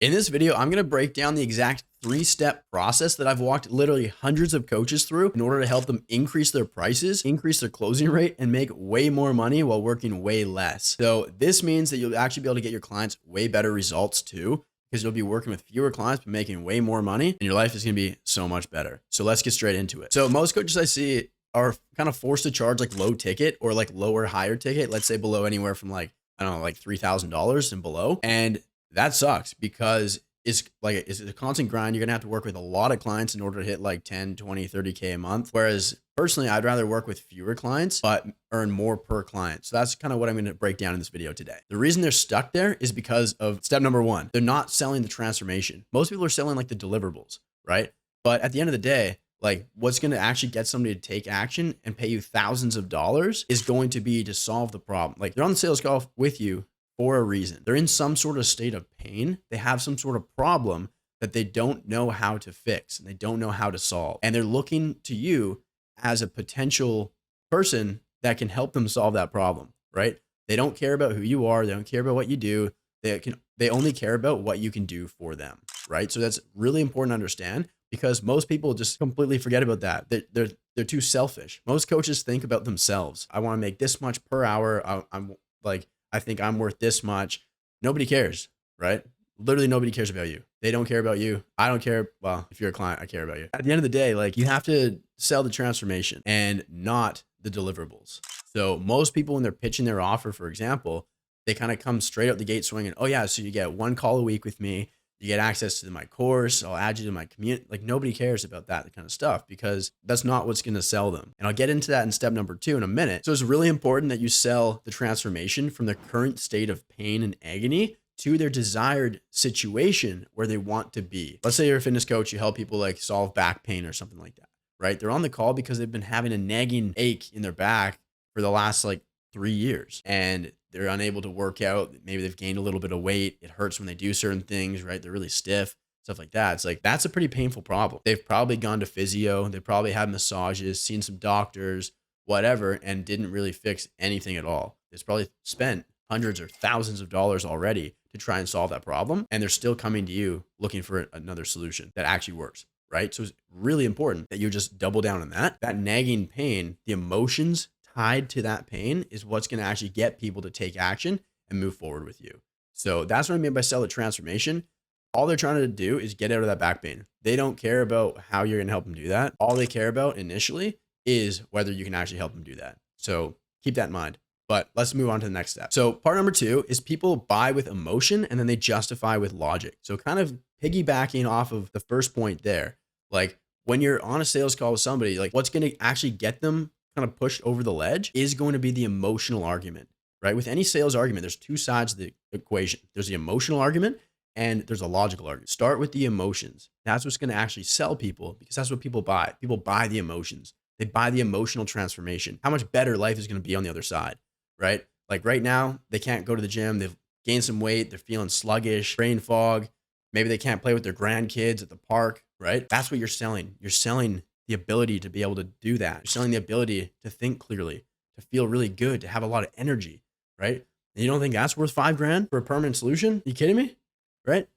In this video, I'm going to break down the exact 3-step process that I've walked literally hundreds of coaches through in order to help them increase their prices, increase their closing rate, and make way more money while working way less. So this means that you'll actually be able to get your clients way better results too, because you'll be working with fewer clients, but making way more money, and your life is going to be so much better. So let's get straight into it. So most coaches I see are kind of forced to charge like low ticket or like lower, higher ticket, let's say below anywhere from like, I don't know, like $3,000 and below. And that sucks because it's a constant grind. You're going to have to work with a lot of clients in order to hit like 10, 20, 30K a month. Whereas personally, I'd rather work with fewer clients, but earn more per client. So that's kind of what I'm going to break down in this video today. The reason they're stuck there is because of step number one. They're not selling the transformation. Most people are selling like the deliverables, right? But at the end of the day, like what's going to actually get somebody to take action and pay you thousands of dollars is going to be to solve the problem. Like they're on the sales call with you for a reason. They're in some sort of state of pain. They have some sort of problem that they don't know how to fix and they don't know how to solve. And they're looking to you as a potential person that can help them solve that problem, right? They don't care about who you are. They don't care about what you do. They only care about what you can do for them, right? So that's really important to understand because most people just completely forget about that. They're too selfish. Most coaches think about themselves. I want to make this much per hour. I think I'm worth this much. Nobody cares, right? Literally nobody cares about you. They don't care about you. I don't care. Well, if you're a client, I care about you. At the end of the day, like you have to sell the transformation and not the deliverables. So most people, when they're pitching their offer, for example, they kind of come straight out the gate swinging. Oh yeah, so you get 1 call a week with me. You get access to my course. I'll add you to my community. Like nobody cares about that kind of stuff because that's not what's going to sell them. And I'll get into that in step number 2 in a minute. So it's really important that you sell the transformation from their current state of pain and agony to their desired situation where they want to be. Let's say you're a fitness coach, you help people like solve back pain or something like that, right? They're on the call because they've been having a nagging ache in their back for the last like 3 years and they're unable to work out. Maybe they've gained a little bit of weight. It hurts when they do certain things, right? They're really stiff, stuff like that. It's like, that's a pretty painful problem. They've probably gone to physio. They probably had massages, seen some doctors, whatever, and didn't really fix anything at all. It's probably spent hundreds or thousands of dollars already to try and solve that problem. And they're still coming to you looking for another solution that actually works, right? So it's really important that you just double down on that. That nagging pain, the emotions tied to that pain is what's going to actually get people to take action and move forward with you. So that's what I mean by sell the transformation. All they're trying to do is get out of that back pain. They don't care about how you're going to help them do that. All they care about initially is whether you can actually help them do that. So keep that in mind. But let's move on to the next step. So part number 2 is people buy with emotion and then they justify with logic. So kind of piggybacking off of the first point there, like when you're on a sales call with somebody, like what's going to actually get them kind of pushed over the ledge is going to be the emotional argument, right? With any sales argument, there's 2 sides of the equation. There's the emotional argument and there's a logical argument. Start with the emotions. That's what's going to actually sell people because that's what people buy. People buy the emotions. They buy the emotional transformation. How much better life is going to be on the other side, right? Like right now, they can't go to the gym. They've gained some weight. They're feeling sluggish, brain fog. Maybe they can't play with their grandkids at the park, right? That's what you're selling. You're selling the ability to be able to do that. You're selling the ability to think clearly, to feel really good, to have a lot of energy, right? And you don't think that's worth $5,000 for a permanent solution? Are you kidding me? Right?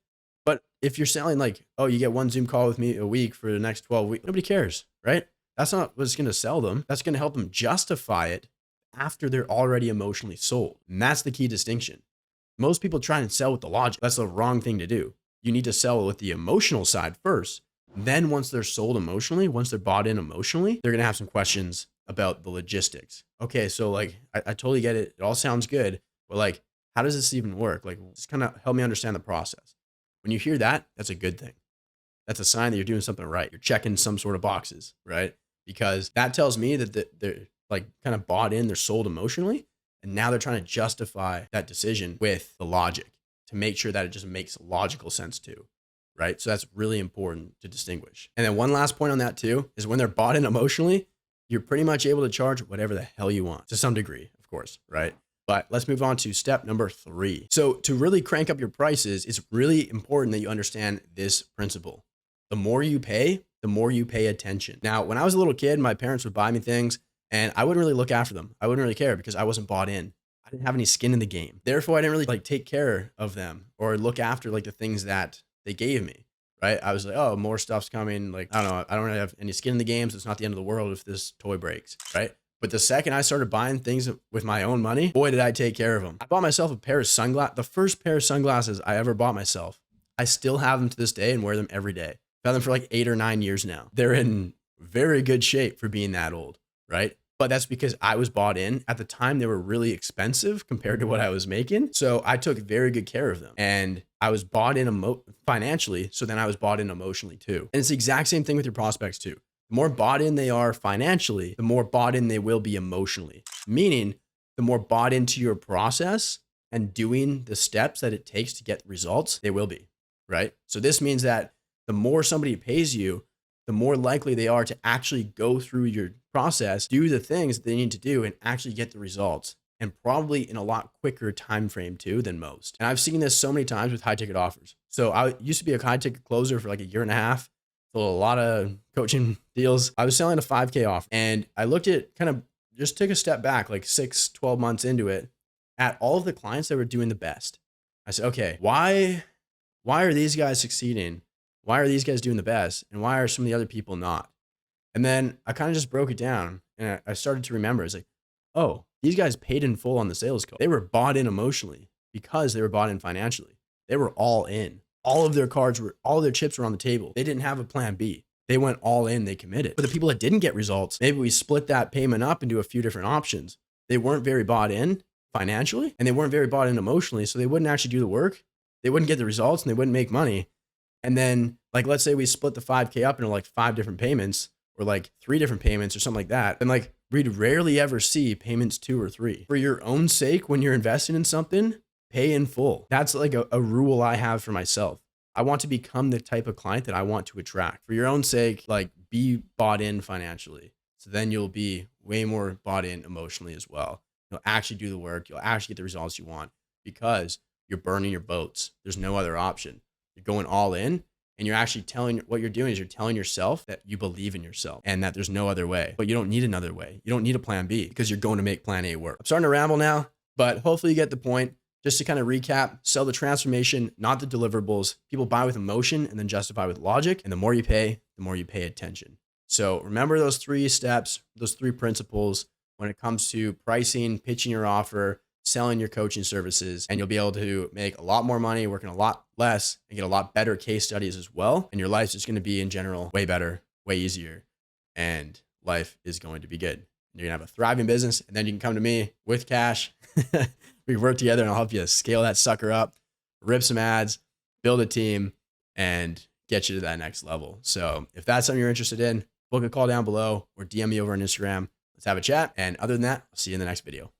But if you're selling like, oh, you get 1 Zoom call with me a week for the next 12 weeks, nobody cares, right? That's not what's going to sell them. That's going to help them justify it after they're already emotionally sold. And that's the key distinction. Most people try and sell with the logic. That's the wrong thing to do. You need to sell with the emotional side first. Then once they're sold emotionally, once they're bought in emotionally, they're going to have some questions about the logistics. Okay, so like, I totally get it. It all sounds good, but like, how does this even work? Like, just kind of help me understand the process. When you hear that, that's a good thing. That's a sign that you're doing something right. You're checking some sort of boxes, right? Because that tells me that they're like kind of bought in, they're sold emotionally, and now they're trying to justify that decision with the logic to make sure that it just makes logical sense too. Right? So that's really important to distinguish. And then one last point on that too, is when they're bought in emotionally, you're pretty much able to charge whatever the hell you want to some degree, of course, right? But let's move on to step number 3. So to really crank up your prices, it's really important that you understand this principle. The more you pay attention. Now, when I was a little kid, my parents would buy me things and I wouldn't really look after them. I wouldn't really care because I wasn't bought in. I didn't have any skin in the game. Therefore, I didn't really like take care of them or look after like the things that they gave me. Right. I was like, oh, more stuff's coming. Like, I don't know. I don't really have any skin in the game. So it's not the end of the world if this toy breaks. Right. But the second I started buying things with my own money, boy, did I take care of them. I bought myself a pair of sunglasses. The first pair of sunglasses I ever bought myself. I still have them to this day and wear them every day. I've had them for like 8 or 9 years now. They're in very good shape for being that old. Right. But that's because I was bought in. At the time, they were really expensive compared to what I was making. So I took very good care of them. And I was bought in financially. So then I was bought in emotionally too. And it's the exact same thing with your prospects too. The more bought in they are financially, the more bought in they will be emotionally. Meaning, the more bought into your process and doing the steps that it takes to get results, they will be. Right. So this means that the more somebody pays you, the more likely they are to actually go through your process, do the things that they need to do, and actually get the results, and probably in a lot quicker time frame too than most. And I've seen this so many times with high ticket offers. So I used to be a high ticket closer for like a year and a half. So a lot of coaching deals. I was selling a 5K off, and I looked at kind of just took a step back, like 6-12 months into it, at all of the clients that were doing the best. I said, okay, why are these guys succeeding? Why are these guys doing the best? And why are some of the other people not? And then I kind of just broke it down and I started to remember. It's like, oh, these guys paid in full on the sales call. They were bought in emotionally because they were bought in financially. They were all in. All of their chips were on the table. They didn't have a plan B. They went all in, they committed. For the people that didn't get results, maybe we split that payment up into a few different options. They weren't very bought in financially and they weren't very bought in emotionally. So they wouldn't actually do the work. They wouldn't get the results and they wouldn't make money. And then, like, let's say we split the 5K up into like 5 different payments or like 3 different payments or something like that. And like, we'd rarely ever see payments 2 or 3. For your own sake, when you're investing in something, pay in full. That's like a rule I have for myself. I want to become the type of client that I want to attract. For your own sake, like, be bought in financially. So then you'll be way more bought in emotionally as well. You'll actually do the work. You'll actually get the results you want because you're burning your boats. There's no other option. You're going all in and you're actually what you're doing is you're telling yourself that you believe in yourself and that there's no other way, but you don't need another way. You don't need a plan B because you're going to make plan A work. I'm starting to ramble now, but hopefully you get the point. Just to kind of recap, sell the transformation, not the deliverables. People buy with emotion and then justify with logic. And the more you pay attention. So remember those 3 steps, those 3 principles when it comes to pricing, pitching your offer, selling your coaching services, and you'll be able to make a lot more money, working a lot less, and get a lot better case studies as well. And your life's just going to be in general way better, way easier, and life is going to be good. You're going to have a thriving business, and then you can come to me with cash. We work together and I'll help you scale that sucker up, rip some ads, build a team, and get you to that next level. So if that's something you're interested in, book a call down below or DM me over on Instagram. Let's have a chat. And other than that, I'll see you in the next video.